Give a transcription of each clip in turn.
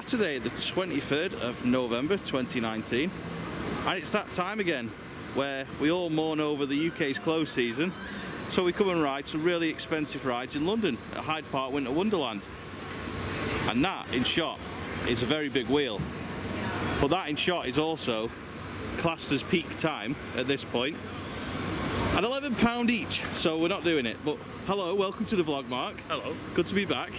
Saturday, the 23rd of November 2019, and it's that time again where we all mourn over the UK's closed season, so we come and ride some really expensive rides in London at Hyde Park Winter Wonderland. And that, in shot, is a very big wheel. But that, in shot, is also classed as peak time at this point, at £11 each, so we're not doing it. But hello, welcome to the vlog, Mark. Hello. Good to be back.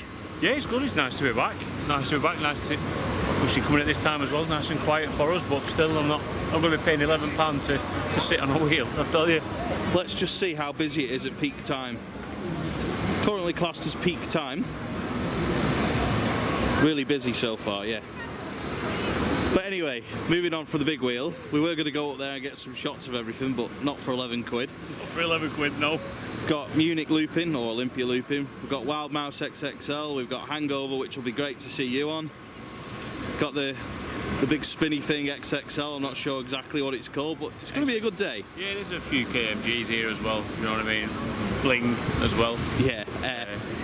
Yeah, it's good, it's nice to be back. Nice to be back, nice to obviously coming at this time as well, nice and quiet for us, but still I'm going to be paying £11 to sit on a wheel, I'll tell you. Let's just see how busy it is at peak time. Currently classed as peak time. Really busy so far, yeah. But anyway, moving on for the big wheel. We were going to go up there and get some shots of everything, but not for 11 quid. Not for 11 quid, no. Got Munich Lupin, or Olympia Lupin. We've got Wilde Maus XXL. We've got Hangover, which will be great to see you on. Got the big spinny thing XXL. I'm not sure exactly what it's called, but it's going to be a good day. Yeah, there's a few KMGs here as well, you know what I mean? Bling as well. Yeah,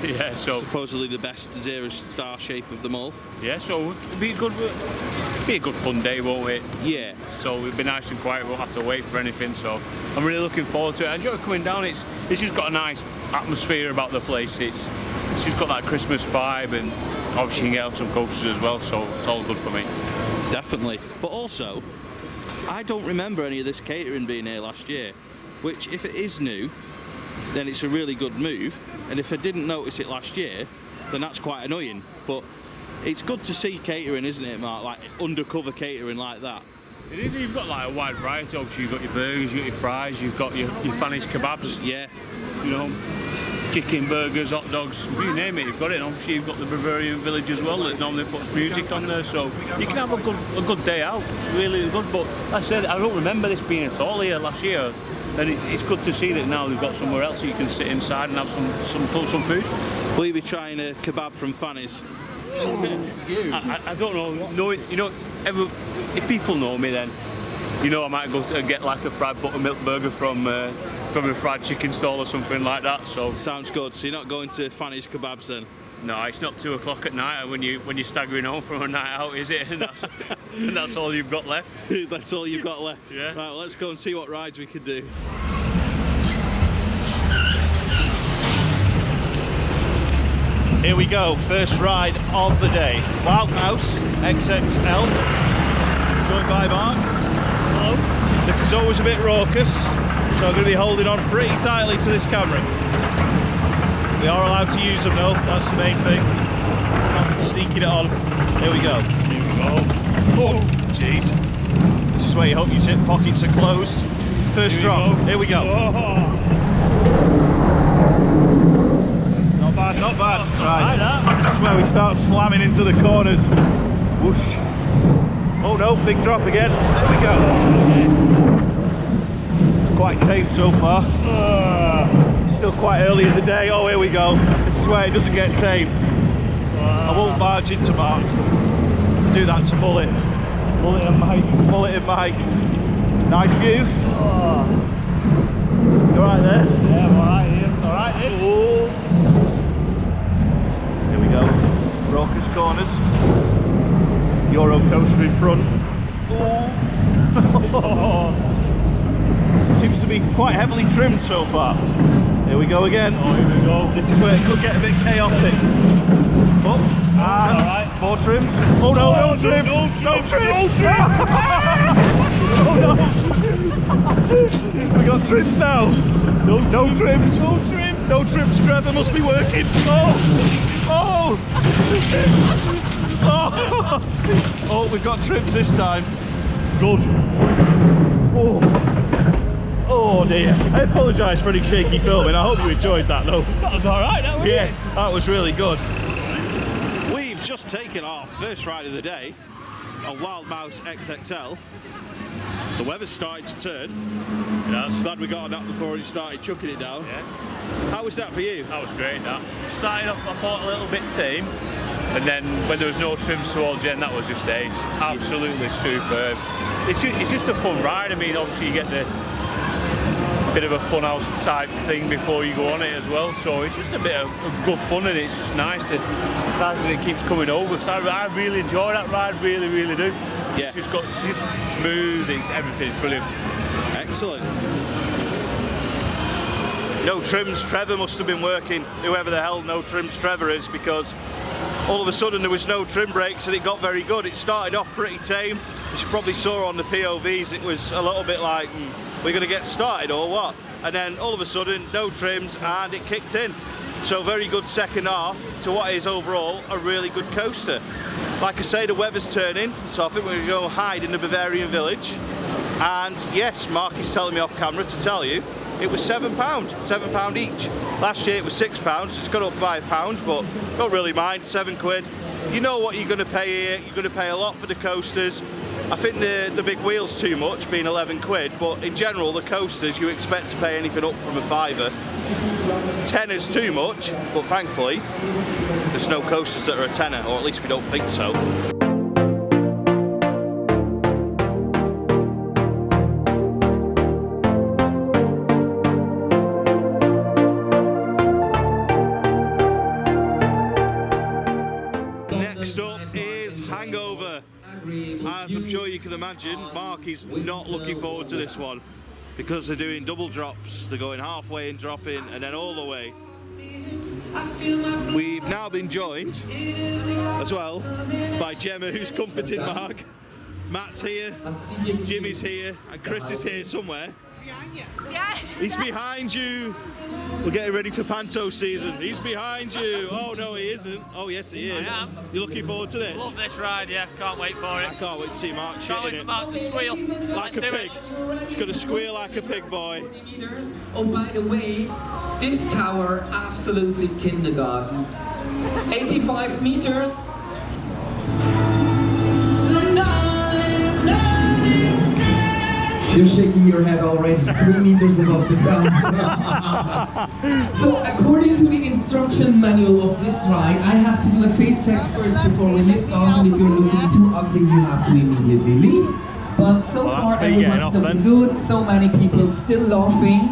yeah, so supposedly the best zero star shape of them all. Yeah, so it'll be a good fun day, won't it? Yeah. So it'll be nice and quiet, we won't have to wait for anything, so I'm really looking forward to it. I enjoy coming down, it's just got a nice atmosphere about the place, it's just got that Christmas vibe, and obviously you can get on some coasters as well, so it's all good for me. Definitely. But also, I don't remember any of this catering being here last year, which if it is new, then it's a really good move, and if I didn't notice it last year, then that's quite annoying. But it's good to see catering, isn't it, Mark? Like undercover catering like that. It is, you've got like a wide variety. Obviously you've got your burgers, you've got your fries, you've got your Fanny's kebabs. Yeah. You know, chicken, burgers, hot dogs, you name it, you've got it. And obviously you've got the Bavarian Village as well that normally puts music on there, so you can have a good day out, really good. But like I said, I don't remember this being at all here last year, and it's good to see that now they've got somewhere else so you can sit inside and have some food. Will you be trying a kebab from Fanny's? I don't know. You know, if people know me, then you know I might go to get like a fried buttermilk burger from a fried chicken stall or something like that. So sounds good. So you're not going to Fanny's kebabs then? No, it's not 2 o'clock at night when you're staggering home from a night out, is it? And that's all you've got left. That's all you've got left. Yeah. Right, well, let's go and see what rides we can do. Here we go, first ride of the day. Wilde Maus XXL, joined by Mark. Hello. This is always a bit raucous, so I'm going to be holding on pretty tightly to this camera. We are allowed to use them though, that's the main thing. Not sneaking it on. Here we go. Here we go. Oh, jeez. This is where you hope your zip pockets are closed. First drop. Here we go. Oh. Not bad. Right. This is where we start slamming into the corners. Whoosh. Oh no, big drop again. There we go. It's quite tame so far. Still quite early in the day. Oh, here we go. This is where it doesn't get tame. I won't barge into Mark. Do that to Bullet. Bullet and Mike. Bullet and Mike. Nice view. You alright there? Yeah, I'm alright here. It's alright here. Oh. Here we go. Raucous corners. Euro coaster in front. Oh. Seems to be quite heavily trimmed so far. Here we go again. Oh, here we go. This is where it could get a bit chaotic. Oh, and right. More trims. Oh no, no trims! No trims! Oh no! We got trims now. No trims. No trims. No trims. Trevor must be working. Oh! Oh! Oh, we've got trims this time. Good. Oh. Oh dear. I apologise for any shaky filming. I hope you enjoyed that though. That was alright, that was it? That was really good. We've just taken our first ride of the day on Wilde Maus XXL. The weather's starting to turn. It has. Glad we got on that before it started chucking it down. Yeah. How was that for you? That was great, that. Started off, I thought, a little bit tame, and then when there was no trims towards the end, that was just ace. Absolutely superb. It's just a fun ride. I mean, obviously you get the bit of a fun house type thing before you go on it as well. So it's just a bit of good fun, and it's just nice that it keeps coming over. Because I really enjoy that ride, really, really do. Yeah. It's just smooth. It's everything's brilliant. Excellent. No Trims Trevor must have been working, whoever the hell No Trims Trevor is, because all of a sudden there was no trim brakes and it got very good. It started off pretty tame. As you probably saw on the POVs, it was a little bit like, we're going to get started or what? And then all of a sudden, no trims, and it kicked in. So very good second half to what is overall a really good coaster. Like I say, the weather's turning, so I think we're going to go hide in the Bavarian village. And yes, Mark is telling me off camera to tell you, it was £7 each. Last year it was £6, so it's gone up by £1, but don't really mind, £7. You know what you're going to pay here, you're going to pay a lot for the coasters. I think the big wheel's too much, being £11, but in general the coasters you expect to pay anything up from a £5. 10 is too much, but thankfully there's no coasters that are a tenner, or at least we don't think so. Next up is Hangover. As I'm sure you can imagine, Mark is not looking forward to this one because they're doing double drops. They're going halfway and dropping and then all the way. We've now been joined as well by Gemma, who's comforting Mark. Matt's here, Jimmy's here, and Chris is here somewhere. Behind you. Yeah. He's behind you. We're getting ready for Panto season. He's behind you. Oh no, he isn't. Oh yes, he is. I am. You're looking forward to this? Love this ride, yeah. Can't wait for it. I can't wait to see Mark Can't wait shitting for it. Mark to squeal. Like a pig. He's going to squeal like a pig, boy. Oh, by the way, this tower, absolutely kindergarten. 85 meters. You're shaking your head already, 3 meters above the ground. So, according to the instruction manual of this ride, I have to do a face check first before we lift off, and if you're looking too ugly, you have to immediately leave. But so far, everyone's looking good, so many people still laughing,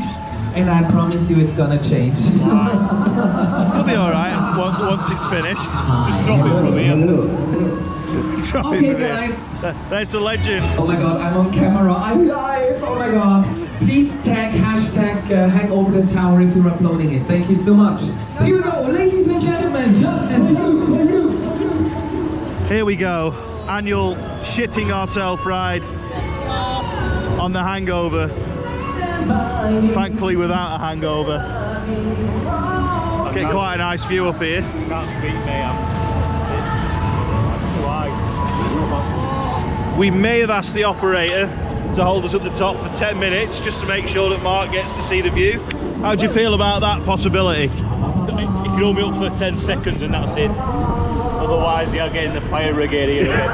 and I promise you it's gonna change. It'll be alright once it's finished. Just drop it from here. Okay, guys. There's the legend. Oh my god, I'm on camera, I'm live, oh my god. Please tag hashtag Hangover Tower if you're uploading it. Thank you so much. Here we go, ladies and gentlemen, just for you. Here we go. Annual shitting ourselves ride on the Hangover. Thankfully without a hangover. Get quite a nice view up here. Can't speak, mate. We may have asked the operator to hold us at the top for 10 minutes just to make sure that Mark gets to see the view. How do you feel about that possibility? You can hold me up for 10 seconds and that's it. Otherwise, you'll get in the fire brigade here again.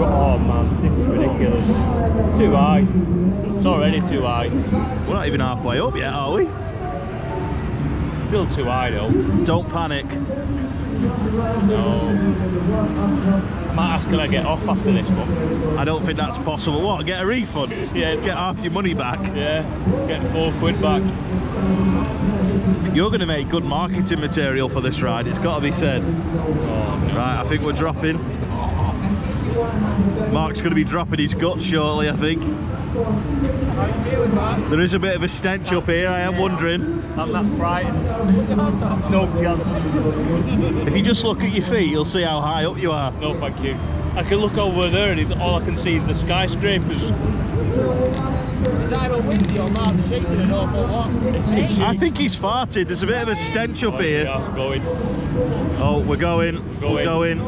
Oh man, this is ridiculous. Too high. It's already too high. We're not even halfway up yet, are we? Still too high though. Don't panic. No. I might ask, can I get off after this one? I don't think that's possible. What, get a refund? Yeah. Get half your money back? Yeah, get £4 back. You're going to make good marketing material for this ride, it's got to be said. Oh, no. Right, I think we're dropping. Mark's going to be dropping his guts shortly, I think. There is a bit of a stench up here, I am wondering. I'm not frightened. No chance. If you just look at your feet, you'll see how high up you are. No, thank you. I can look over there and all I can see is the skyscrapers. Is either windy or Mark shaking an awful lot? I think he's farted. There's a bit of a stench up here. Yeah, going. Oh, we're going. We're going.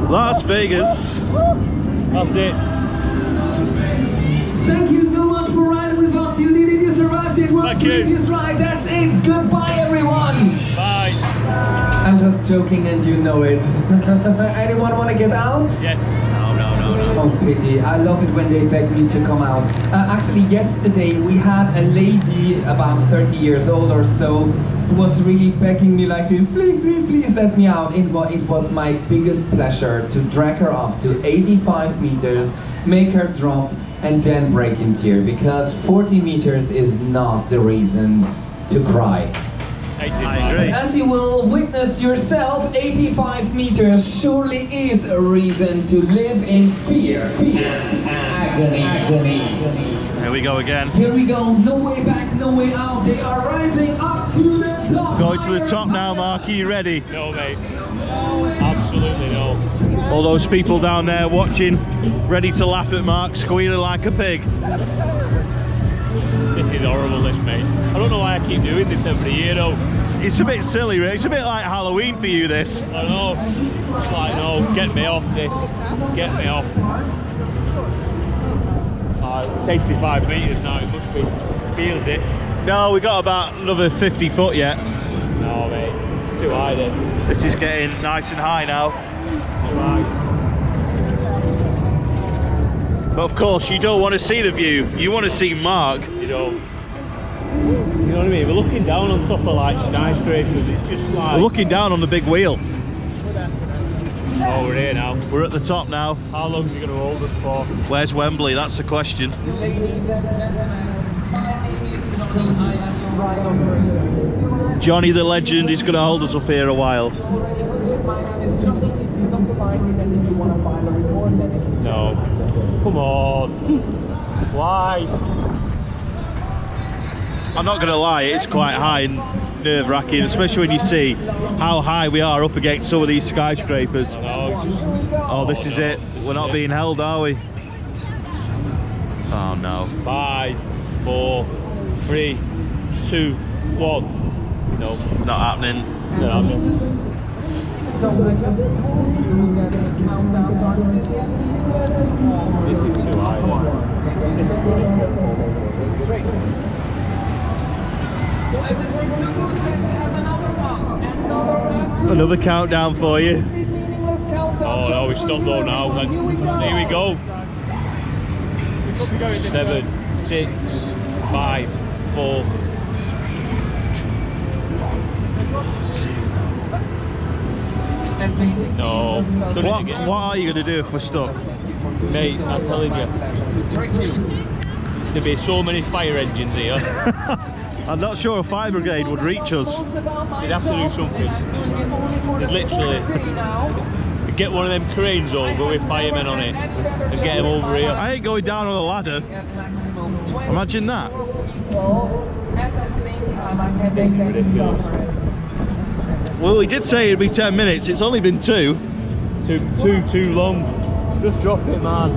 Las Vegas. That's it. Thank you so much for riding with us. You did it, you survived it. World's craziest ride. That's it. Goodbye, everyone. Bye. I'm just joking and you know it. Anyone want to get out? Yes. Oh, pity. I love it when they beg me to come out. Actually, yesterday we had a lady about 30 years old or so was really begging me like this, please, please, please let me out. It was my biggest pleasure to drag her up to 85 meters, make her drop, and then break in tears, because 40 meters is not the reason to cry. As you will witness yourself, 85 meters surely is a reason to live in fear and agony. Here we go again. Here we go, no way back, no way out. They are rising up to the top. Going to the top now, Mark. Are you ready? No, mate. Absolutely no. All those people down there watching, ready to laugh at Mark, squealing like a pig. This is horrible, this, mate. I don't know why I keep doing this every year, though. It's a bit silly, right? It's a bit like Halloween for you, this. I know. It's like, no, get me off this. Get me off. It's 85 metres now, it must be. Feels it. No, we got about another 50 foot yet. No, mate. Too high, this. This is getting nice and high now. Too high. But of course, you don't want to see the view. You want to see Mark. You don't. You know what I mean? We're looking down on top of like skyscrapers. It's just like... We're looking down on the big wheel. Oh, we're here now. We're at the top now. How long is it going to hold us for? Where's Wembley? That's the question. Ladies and gentlemen, my name is Johnny. I am your ride operator. Johnny the legend is going to hold us up here a while. My name is Johnny. If you don't find it and if you want to file a report, then it's... No. Come on. Why? I'm not going to lie, it's quite high and nerve-wracking, especially when you see how high we are up against some of these skyscrapers. Oh, this is it. We're not being held, are we? Oh no. 5, 4, 3, 2, 1. No. Not happening. Not happening. So I just told you that the countdowns are silly and This is too high. So as it works so good, let's have another one. Another countdown for you. Oh no, we stopped though now. Here we go. 7, 6, 5, 4. No. What are you going to do if we're stuck? Mate, I'm telling you. There'd be so many fire engines here. I'm not sure a fire brigade would reach us. You'd have to do something. You'd literally get one of them cranes over with firemen on it and get them over here. I ain't going down on the ladder. Imagine that. This is ridiculous. Well, we did say it'd be 10 minutes. It's only been 2. Too long. Just drop it, man.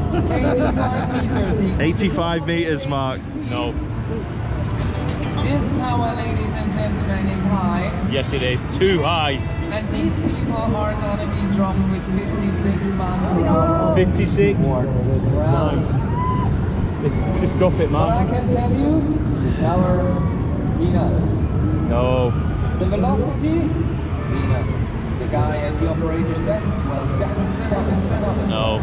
85 meters, Mark. No. This tower, ladies and gentlemen, is high. Yes, it is. Too high. And these people are going to be dropped with 56 miles per hour. 56. Nice. Just drop it, But I man. can tell you, the tower, peanuts. No. The velocity, peanuts. The guy at the operator's desk, well, that's set up. No.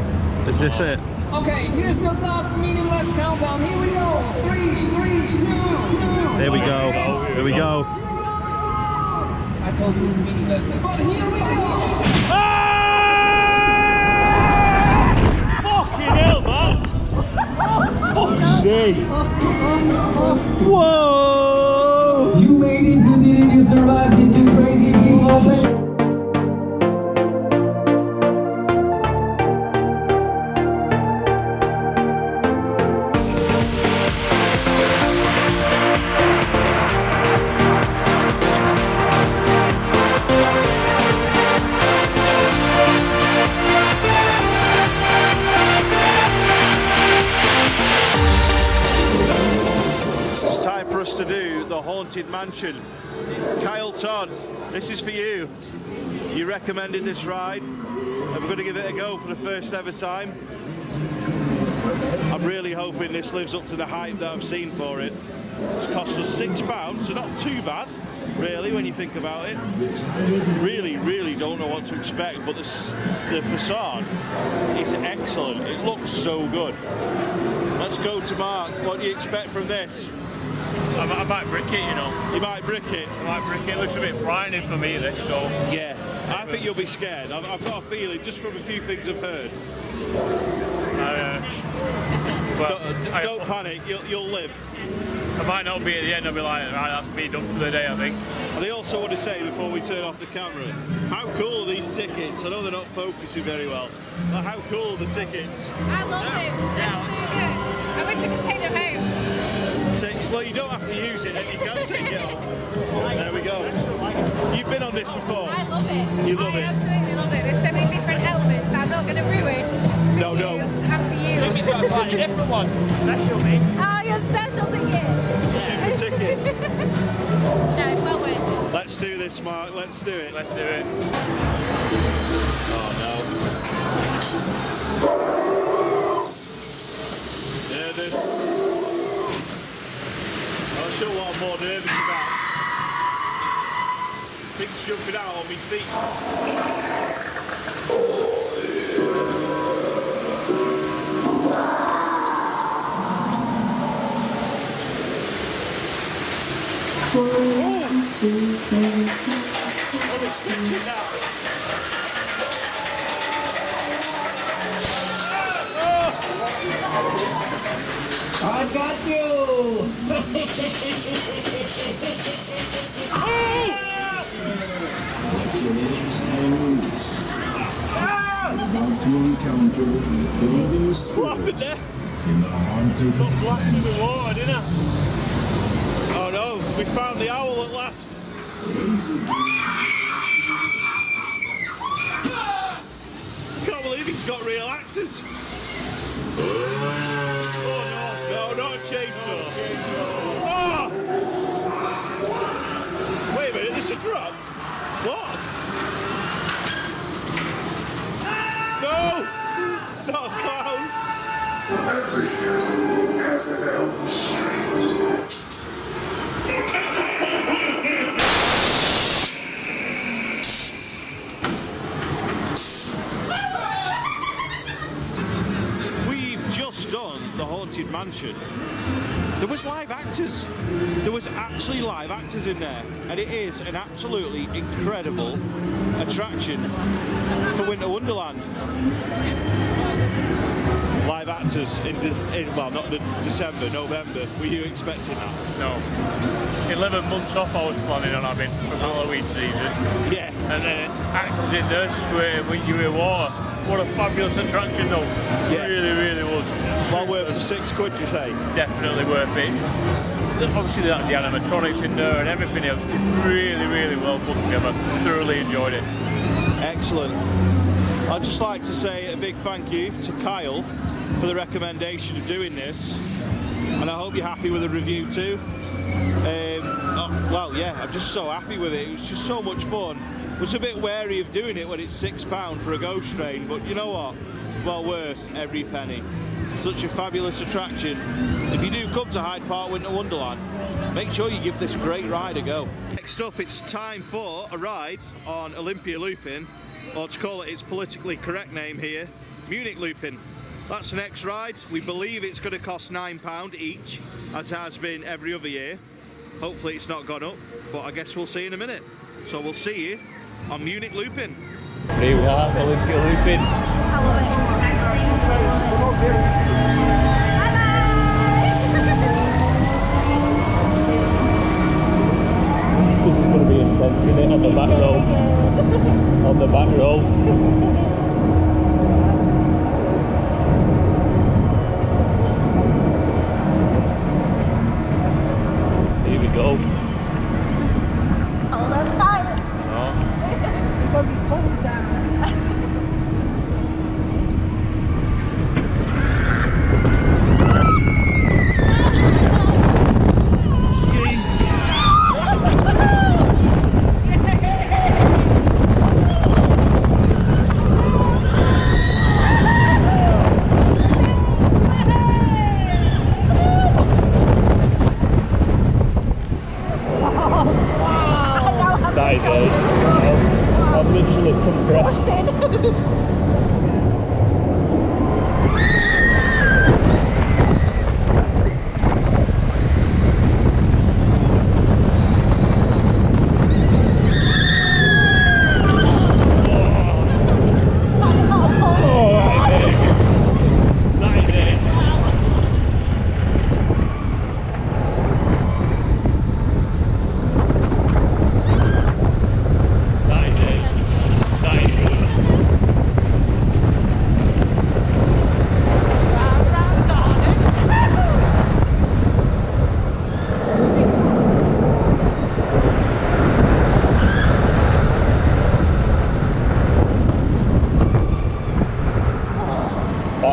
Is this it? Okay, here's the last meaningless countdown. Here we go. 3, 2, 2. Here we go. Here we go. I told you it's meaningless, but here we go. Fucking hell, man. Fuck's sake. Whoa! You made it, you did it, you survived it, you crazy people. To do the Haunted Mansion. Kyle Todd, this is for you. You recommended this ride and we're going to give it a go for the first ever time. I'm really hoping this lives up to the hype that I've seen for it. It's cost us £6, so not too bad really when you think about it. Really don't know what to expect, but the facade is excellent. It looks so good. Let's go to Mark. What do you expect from this? I might brick it, you know. You might brick it? I might brick it. It looks a bit frightening for me, this, so... Yeah, I think you'll be scared. I've got a feeling, just from a few things I've heard. Don't panic, you'll live. I might not be at the end, I'll be like, right, that's me done for the day, I think. And I also want to say, before we turn off the camera, how cool are these tickets? I know they're not focusing very well, but how cool are the tickets? I love them. They're so good. I wish I could take them home. Well, you don't have to use it, and you can take it off. There we go. You've been on this before. I love it. You love it. I absolutely love it. There's so many different elements that I'm not going to ruin. No. And for you. Jimmy's got a slightly different one. Special, mate. Oh, your special ticket. Super ticket. No, it's well worth it. Let's do this, Mark. Let's do it. Let's do it. Oh, no. There it is. I'll show what I'm more nervous about. Things jumping out on my feet. Oh, it's pitching now. I got you! About to encounter the golden sword in the haunted Got blasted with water, didn't I? Oh no, we found the owl at last. Can't believe he's got real actors. Oh no, not a chainsaw. Oh! Wait a minute, there's a drop. What? No! Not a clown! Every hero has an elf. We've just done the Haunted Mansion. There was live actors. There was actually live actors in there, and it is an absolutely incredible attraction for Winter Wonderland. Live actors in well, not December, November. Were you expecting that? No. 11 months off I was planning on having for Halloween season. Yeah. And then actors in there square with you in water. What a fabulous attraction though. Yeah. Really, really was. Well worth the £6, you say? Definitely worth it. Obviously the animatronics in there and everything else. Really, really well put together. Thoroughly enjoyed it. Excellent. I'd just like to say a big thank you to Kyle for the recommendation of doing this, and I hope you're happy with the review too. Well, yeah, I'm just so happy with it. It was just so much fun. I was a bit wary of doing it when it's £6 for a ghost train, but you know what? Well worth every penny. Such a fabulous attraction. If you do come to Hyde Park Winter Wonderland, make sure you give this great ride a go. Next up, it's time for a ride on Olympia Lupin, or to call it its politically correct name here, Munich Lupin. That's the next ride. We believe it's going to cost £9 each, as has been every other year. Hopefully it's not gone up, but I guess we'll see in a minute. So we'll see you on Munich Lupin. Here we are, Olympia Lupin. This is going to be intense, isn't it? On the back row. On the back row. Here we go. Hold on tight. Oh. It's going to be cold down.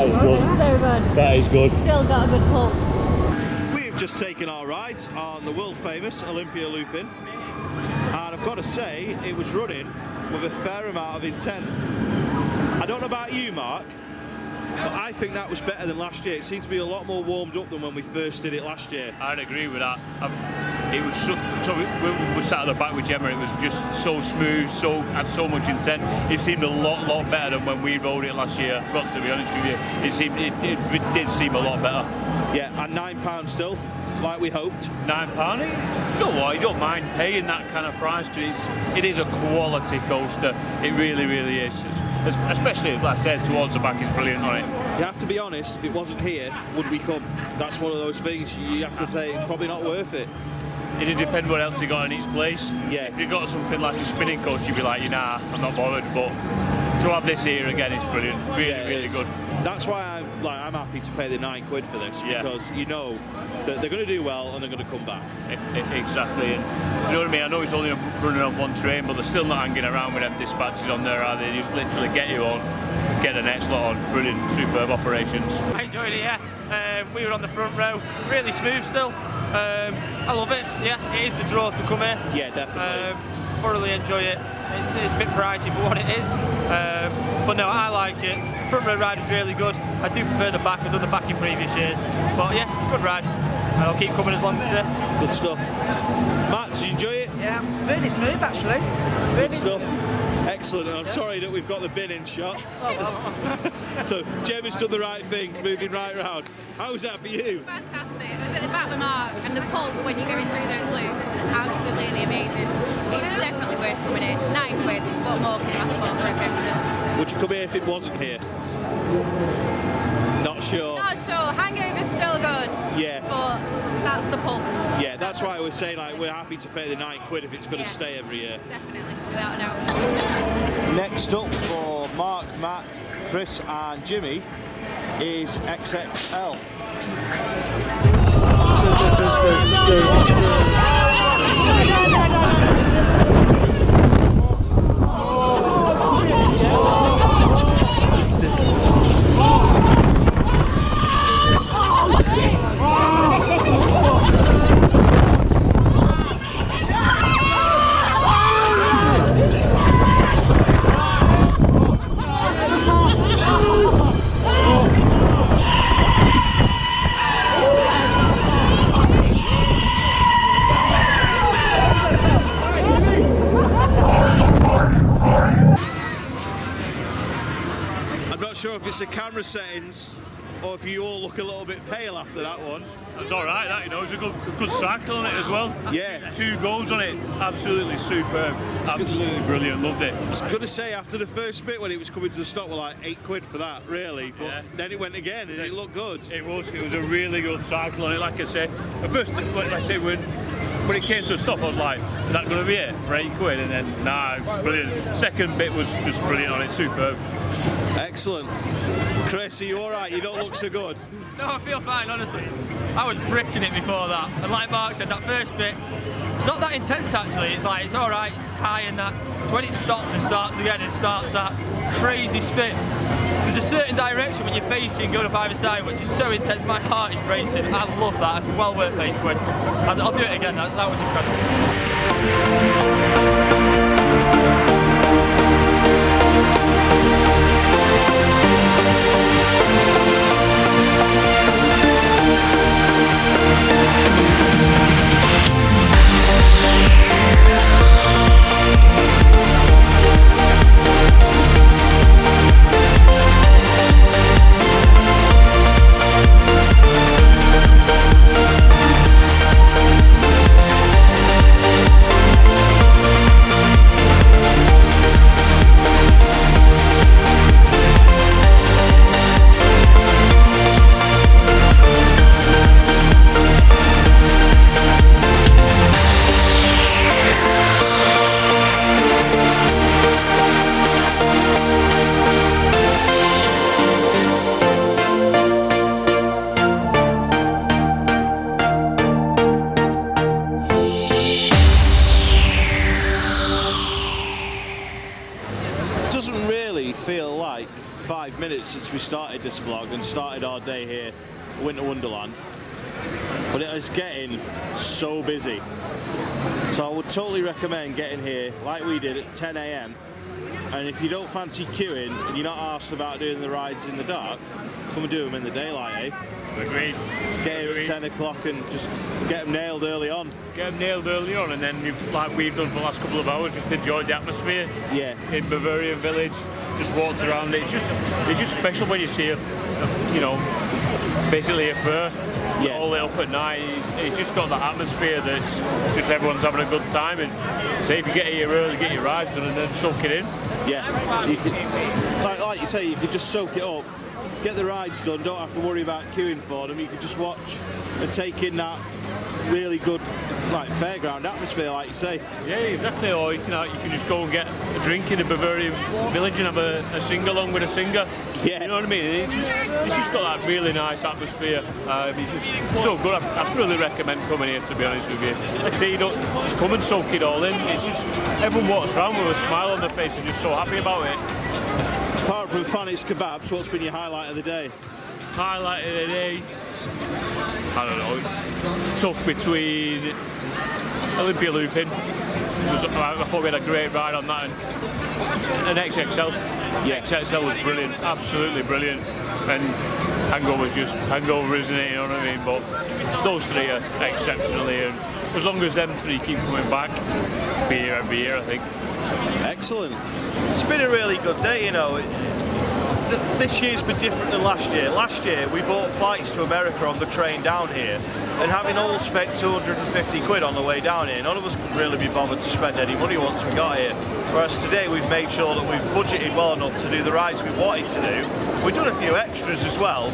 That is good. It's so good. That is good. Still got a good pull. We've just taken our rides on the world famous Olympia Lupin, and I've got to say it was running with a fair amount of intent. I don't know about you, Mark, but I think that was better than last year. It seemed to be a lot more warmed up than when we first did it last year. I'd agree with that. It was so we sat at the back with Gemma. It was just so smooth, had so much intent. It seemed a lot better than when we rode it last year. Got to be honest with you, it did seem a lot better. Yeah, and £9 still, like we hoped. £9. You know what? You don't mind paying that kind of price because it is a quality coaster. It really is. Especially, like I said, towards the back is brilliant on it. You have to be honest, if it wasn't here, would we come? That's one of those things you have to say it's probably not worth it. It'd depend what else you got in each place. Yeah. If you got something like a spinning coaster, you'd be like, nah, I'm not bothered. But to have this here again is brilliant. Really good. That's why I'm happy to pay the £9 for this, because you know that they're going to do well and they're going to come back. Exactly. And you know what I mean? I know it's only running on one train, but they're still not hanging around with them dispatches on there, are they? They just literally get you on, get the next lot on. Brilliant, superb operations. I enjoyed it, yeah. We were on the front row, really smooth still. I love it, yeah. It is the draw to come here. Yeah, definitely. Thoroughly enjoy it. It's a bit pricey for what it is, but no, I like it. Front row ride is really good. I do prefer the back. I've done the back in previous years, but yeah, good ride. I'll keep coming as long as it. Good stuff. Matt, did you enjoy it? Yeah, really smooth actually. Good stuff. Excellent. And I'm sorry that we've got the bin in shot. So Gemma's done the right thing, moving right around. How was that for you? Fantastic. I was at the back with Mark, and the pull when you're going through those loops, absolutely amazing. It's definitely worth coming in. £9, what more can you ask for a coaster? Would you come here if it wasn't here? Not sure. Not sure. Hangover's still good. Yeah. But that's the pull. Yeah, that's why I was saying like we're happy to pay the £9 if it's going to stay every year. Definitely, without a doubt. Next up for Mark, Matt, Chris and Jimmy is XXL. Sure if it's the camera settings or if you all look a little bit pale after that one. It's alright, that, you know, it's a good cycle on it as well. Yeah. 2 goals on it, absolutely superb, absolutely brilliant, loved it. I was going to say, after the first bit when it was coming to the stop, we're like £8 for that, really, but then it went again and it looked good. It was a really good cycle on it, like I said. At first, like I said, when it came to a stop, I was like, is that going to be it for £8? And then, nah, brilliant. Second bit was just brilliant on it, superb. Excellent. Chris, are you alright? You don't look so good. No, I feel fine, honestly. I was bricking it before that, and like Mark said, that first bit, it's not that intense actually. It's like, it's alright, it's high in that. So when it stops and starts again, it starts that crazy spin. There's a certain direction when you're facing, going up either side, which is so intense, my heart is racing. I love that, it's well worth £8. And I'll do it again, that was incredible. 5 minutes since we started this vlog and started our day here at Winter Wonderland, but it is getting so busy. So I would totally recommend getting here like we did at 10 AM, and if you don't fancy queuing and you're not arsed about doing the rides in the dark, come and do them in the daylight, eh? Agreed. Get here at 10 o'clock and just get them nailed early on. Get them nailed early on, and then, like we've done for the last couple of hours, just enjoyed the atmosphere. Yeah. In Bavarian Village, just walked around. It's just special when you see it, you know, basically a fair. Yeah. All lit up at night. It's just got that atmosphere that's just everyone's having a good time. And say if you get here early, get your rides done, and then soak it in. Yeah. You could, like you say, you could just soak it up. Get the rides done, don't have to worry about queuing for them. You can just watch and take in that really good, like, fairground atmosphere, like you say. Yeah, exactly. Or you can just go and get a drink in a Bavarian village and have a sing-along with a singer. Yeah. You know what I mean? It's just got that really nice atmosphere. It's just so good. I really recommend coming here, to be honest with you. Like I say, you don't just come and soak it all in. It's just everyone walks around with a smile on their face and just so happy about it. Apart from Fanny's kebabs, what's been your highlight of the day? Highlight of the day? I don't know. It's tough between Olympia Lupin. I thought we had a great ride on that, and XXL. Yeah, XXL was brilliant, absolutely brilliant. And Hangover, isn't it? You know what I mean? But those three are exceptionally, and as long as them three keep coming back, be here every year, I think. Excellent. It's been a really good day, you know. This year's been different than last year. Last year we bought flights to America on the train down here, and having all spent 250 quid on the way down here, none of us could really be bothered to spend any money once we got here. Whereas today we've made sure that we've budgeted well enough to do the rides we wanted to do. We've done a few extras as well.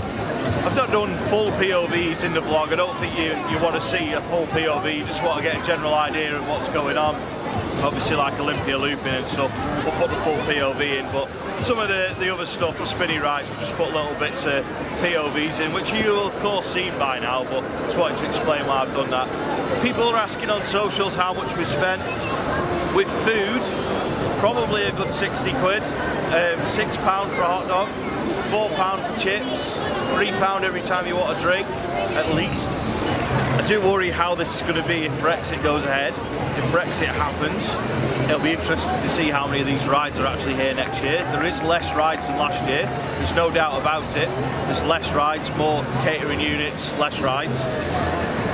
I've not done full POVs in the vlog. I don't think you want to see a full POV, you just want to get a general idea of what's going on. Obviously, like Olympia Lupin and stuff, we'll put the full POV in, but some of the other stuff, the spinny rides, we'll just put little bits of POVs in, which you will of course seen by now, but just wanted to explain why I've done that. People are asking on socials how much we spent. With food, probably a good 60 quid, £6 for a hot dog, £4 for chips, £3 every time you want a drink, at least. I do worry how this is going to be if Brexit goes ahead. If Brexit happens, it'll be interesting to see how many of these rides are actually here next year. There is less rides than last year, there's no doubt about it. There's less rides, more catering units, less rides.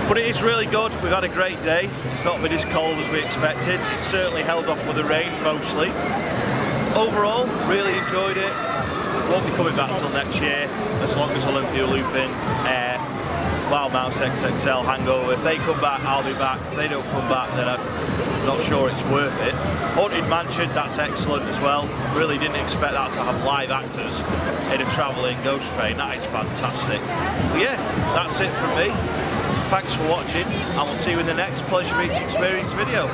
But it is really good, we've had a great day. It's not been as cold as we expected. It's certainly held up with the rain, mostly. Overall, really enjoyed it. Won't be coming back till next year, as long as Olympia Lupin, Wilde Maus XXL, Hangover. If they come back, I'll be back. If they don't come back, then I'm not sure it's worth it. Haunted Mansion, that's excellent as well. Really didn't expect that to have live actors in a travelling ghost train. That is fantastic. But yeah, that's it from me. Thanks for watching, and we'll see you in the next Pleasure Beach Experience video.